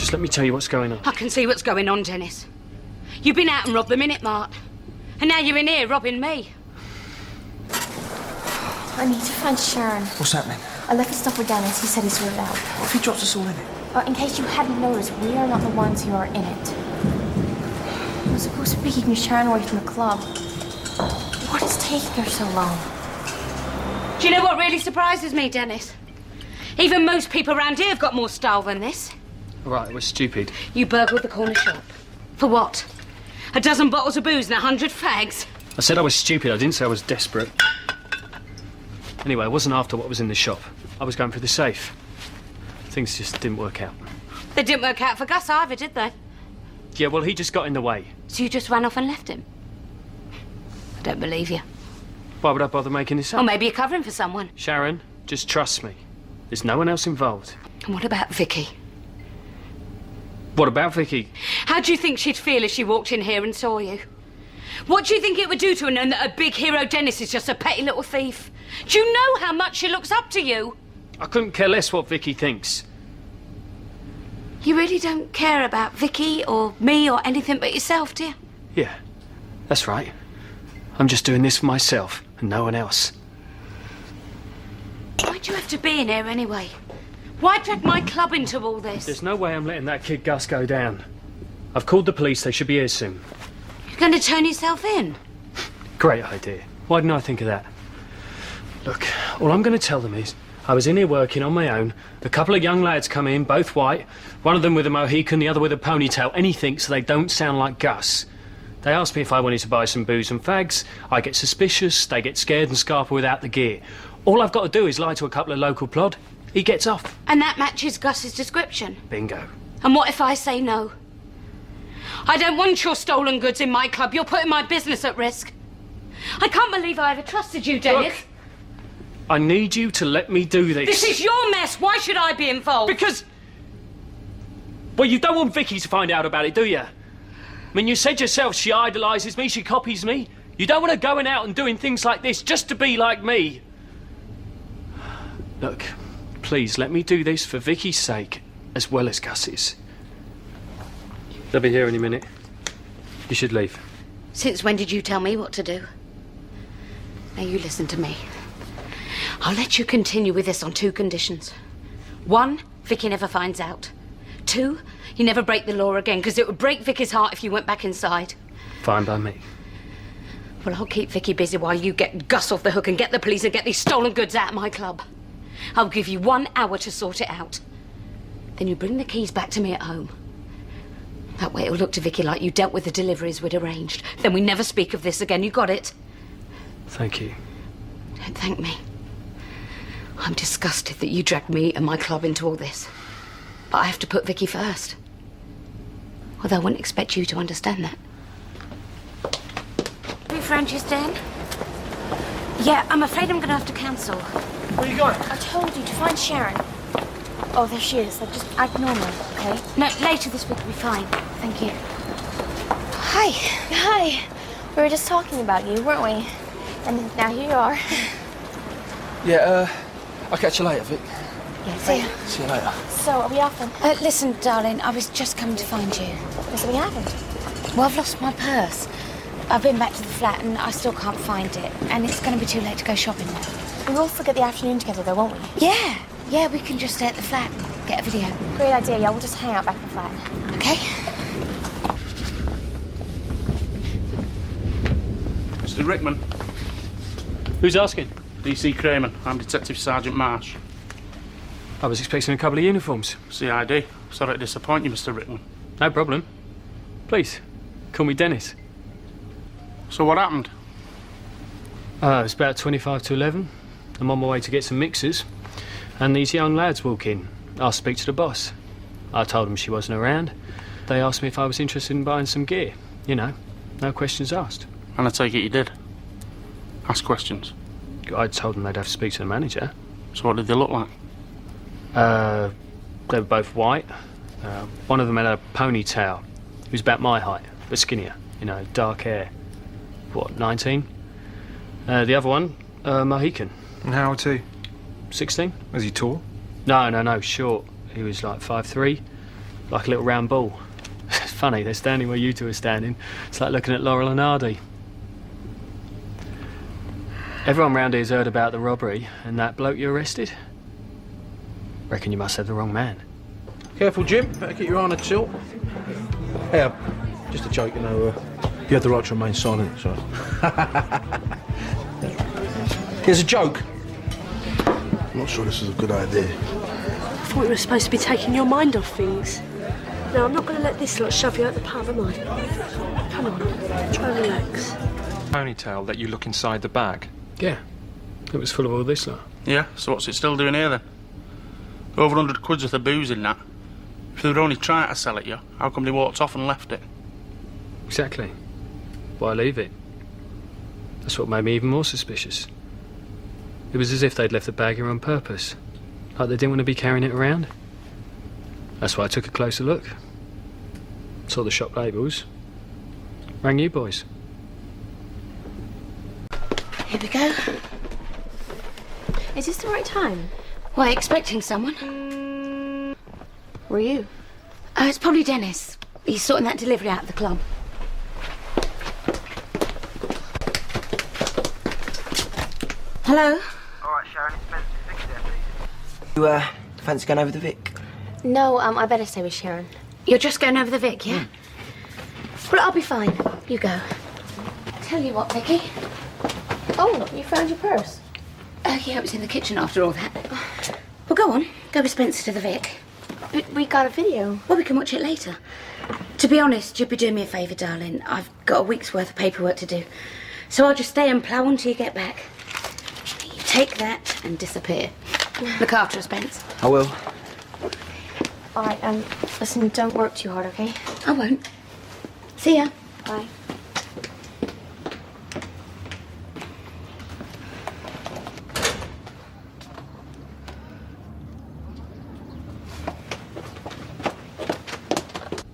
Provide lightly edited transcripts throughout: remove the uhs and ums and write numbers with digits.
Just let me tell you what's going on. I can see what's going on, Dennis. You've been out and robbed the Minute Mart. And now you're in here robbing me. I need to find Sharon. What's happening? I left the stuff with Dennis. He said he's sorted out. What if he drops us all in it? In case you hadn't noticed, we are not the ones who are in it. I was supposed to be keeping Sharon away from the club. What is taking her so long? Do you know what really surprises me, Dennis? Even most people around here have got more style than this. All right, it was stupid. You burgled the corner shop. For what? A dozen bottles of booze and 100 fags? I said I was stupid. I didn't say I was desperate. Anyway, I wasn't after what was in the shop. I was going for the safe. Things just didn't work out. They didn't work out for Gus either, did they? Yeah, well, he just got in the way. So you just ran off and left him? I don't believe you. Why would I bother making this up? Or maybe you're covering for someone. Sharon, just trust me. There's no one else involved. And what about Vicky? What about Vicky? How do you think she'd feel if she walked in here and saw you? What do you think it would do to her knowing that a big hero Dennis is just a petty little thief? Do you know how much she looks up to you? I couldn't care less what Vicky thinks. You really don't care about Vicky or me or anything but yourself, do you? Yeah, that's right. I'm just doing this for myself and no one else. Why'd you have to be in here anyway? Why drag my club into all this? There's no way I'm letting that kid Gus go down. I've called the police. They should be here soon. You're going to turn yourself in? Great idea. Why didn't I think of that? Look, all I'm going to tell them is I was in here working on my own. A couple of young lads come in, both white. One of them with a Mohican, the other with a ponytail. Anything so they don't sound like Gus. They asked me if I wanted to buy some booze and fags. I get suspicious. They get scared and scarper without the gear. All I've got to do is lie to a couple of local plod. He gets off. And that matches Gus's description? Bingo. And what if I say no? I don't want your stolen goods in my club. You're putting my business at risk. I can't believe I ever trusted you, Dennis. Look, I need you to let me do this. This is your mess. Why should I be involved? Because... Well, you don't want Vicky to find out about it, do you? I mean, you said yourself she idolises me, she copies me. You don't want her going out and doing things like this just to be like me. Look, please let me do this for Vicky's sake as well as Gus's. They'll be here any minute. You should leave. Since when did you tell me what to do? Now you listen to me. I'll let you continue with this on 2 conditions. 1, Vicky never finds out. 2, you never break the law again, because it would break Vicky's heart if you went back inside. Fine by me. Well, I'll keep Vicky busy while you get Gus off the hook and get the police and get these stolen goods out of my club. I'll give you 1 hour to sort it out. Then you bring the keys back to me at home. That way it'll look to Vicky like you dealt with the deliveries we'd arranged. Then we never speak of this again. You got it? Thank you. Don't thank me. I'm disgusted that you dragged me and my club into all this. But I have to put Vicky first. Although I wouldn't expect you to understand that. Have you found your stand? Yeah, I'm afraid I'm going to have to cancel. Where are you going? I told you to find Sharon. Oh, there she is. Just act normal, okay? No, later this week will be fine. Thank you. Hi. Hi. We were just talking about you, weren't we? And now here you are. Yeah, I'll catch you later, Vic. Yeah, See you later. So, are we off then? listen, darling, I was just coming to find you. What's we happened? Well, I've lost my purse. I've been back to the flat and I still can't find it. And it's going to be too late to go shopping now. We will still get the afternoon together though, won't we? Yeah, we can just stay at the flat and get a video. Great idea, yeah. We'll just hang out back in the flat. Okay? Mr. Rickman. Who's asking? DC Cramen. I'm Detective Sergeant Marsh. I was expecting a couple of uniforms. CID. Sorry to disappoint you, Mr. Rickman. No problem. Please, call me Dennis. So what happened? It's about 25 to 11. I'm on my way to get some mixers. And these young lads walk in. I'll speak to the boss. I told them she wasn't around. They asked me if I was interested in buying some gear. You know, no questions asked. And I take it you did? Ask questions? I told them they'd have to speak to the manager. So what did they look like? They were both white. One of them had a ponytail. He was about my height, but skinnier. You know, dark hair. What, 19? The other one, Mohican. And how old too? 16? Was he tall? No, short. He was like 5'3". like a little round ball. It's funny, they're standing where you two are standing. It's like looking at Laurel and Hardy. Everyone round here's heard about the robbery and that bloke you arrested. Reckon you must have the wrong man. Careful, Jim. Better get your eye on a tilt. Hey, just a joke, you know. You had the right to remain silent, so. Here's a joke. I'm not sure this is a good idea. I thought we were supposed to be taking your mind off things. No, I'm not going to let this lot shove you out the pub, am I? Come on, try and relax. Ponytail let you look inside the bag. Yeah, it was full of all this lot. Yeah, so what's it still doing here then? Over 100 quid's worth of booze in that. If they were only trying to sell it you, how come they walked off and left it? Exactly. Why leave it? That's what made me even more suspicious. It was as if they'd left the bag here on purpose. Like they didn't want to be carrying it around. That's why I took a closer look. Saw the shop labels. Rang you boys. Here we go. Is this the right time? Why, expecting someone? Were you? It's probably Dennis. He's sorting that delivery out of the club. Hello? All right, Sharon, it's Spencer. Fix there, please. You, fancy going over the Vic? No, I better stay with Sharon. You're just going over the Vic, yeah? Well, I'll be fine. You go. Tell you what, Vicky. Oh, you found your purse. Oh, yeah, it was in the kitchen after all that. Well, go on. Go with Spencer to the Vic. But we got a video. Well, we can watch it later. To be honest, you'd be doing me a favour, darling. I've got a week's worth of paperwork to do. So I'll just stay and plough on till you get back. You take that and disappear. Look after her, Spence. I will. All right, listen, don't work too hard, okay? I won't. See ya. Bye.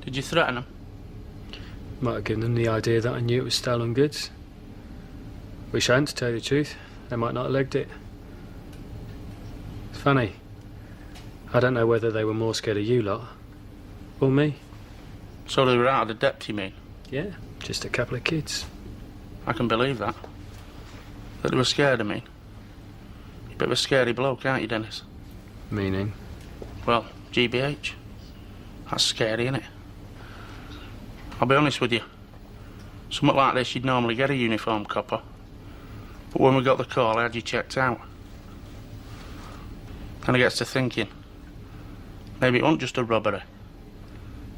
Did you threaten them? Might have given them the idea that I knew it was stolen goods. Wish I hadn't, to tell you the truth. They might not have legged it. It's funny. I don't know whether they were more scared of you lot or me. So they were out of the depth, you mean? Yeah, just a couple of kids. I can believe that. That they were scared of me. You're a bit of a scaredy bloke, aren't you, Dennis? Meaning? Well, GBH. That's scary, innit? I'll be honest with you. Something like this, you'd normally get a uniform copper. But when we got the call, I had you checked out. And I gets to thinking, maybe it wasn't just a robbery.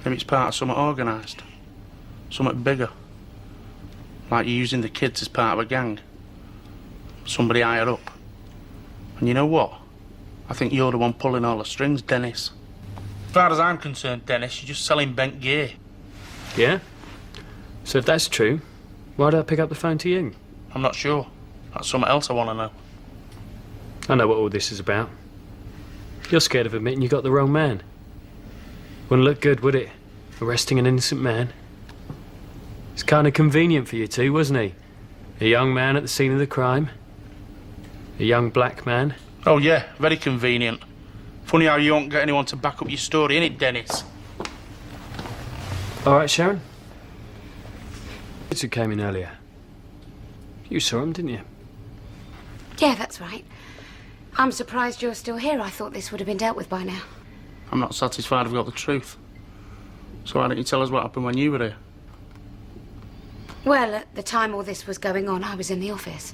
Maybe it's part of something organised. Something bigger. Like you using the kids as part of a gang. Somebody higher up. And you know what? I think you're the one pulling all the strings, Dennis. As far as I'm concerned, Dennis, you're just selling bent gear. Yeah? So if that's true, why did I pick up the phone to you? I'm not sure. That's something else I want to know. I know what all this is about. You're scared of admitting you got the wrong man. Wouldn't look good, would it? Arresting an innocent man. It's kind of convenient for you two, wasn't he? A young man at the scene of the crime. A young black man. Oh yeah, very convenient. Funny how you won't get anyone to back up your story, innit, Dennis? All right, Sharon. Kids who came in earlier. You saw them, didn't you? Yeah, that's right. I'm surprised you're still here. I thought this would have been dealt with by now. I'm not satisfied I've got the truth. So why don't you tell us what happened when you were here? Well, at the time all this was going on, I was in the office.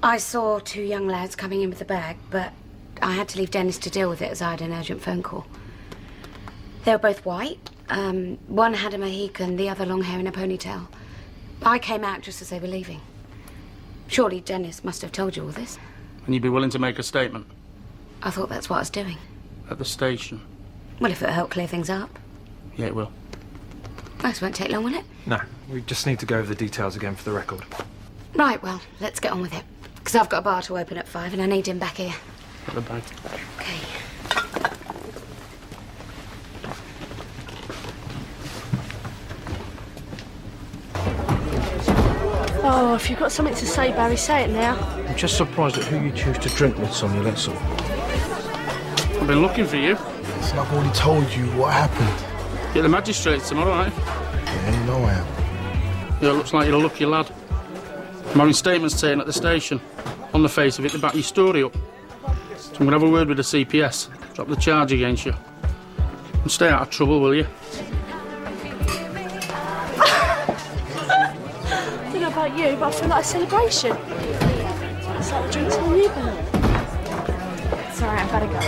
I saw two young lads coming in with the bag, but I had to leave Dennis to deal with it as I had an urgent phone call. They were both white. One had a Mohican, the other long hair in a ponytail. I came out just as they were leaving. Surely Dennis must have told you all this. And you'd be willing to make a statement? I thought that's what I was doing. At the station? Well, if it'll help clear things up. Yeah, it will. This won't take long, will it? No, we just need to go over the details again for the record. Right, well, let's get on with it. Because I've got a bar to open at 5 and I need him back here. At the bag. Okay. Oh, if you've got something to say, Barry, say it now. I'm just surprised at who you choose to drink with, Sonia, that's all. I've been looking for you. Listen, I've already told you what happened. Get the magistrates tomorrow, aren't you? Yeah, you know I am. Yeah, looks like you're a lucky lad. I'm having statements taken at the station. On the face of it, they back your story up. So I'm going to have a word with the CPS. Drop the charge against you. And stay out of trouble, will you? I don't know about you, but I feel like a celebration. It's like the drinks on a newborn. Sorry, I've gotta go.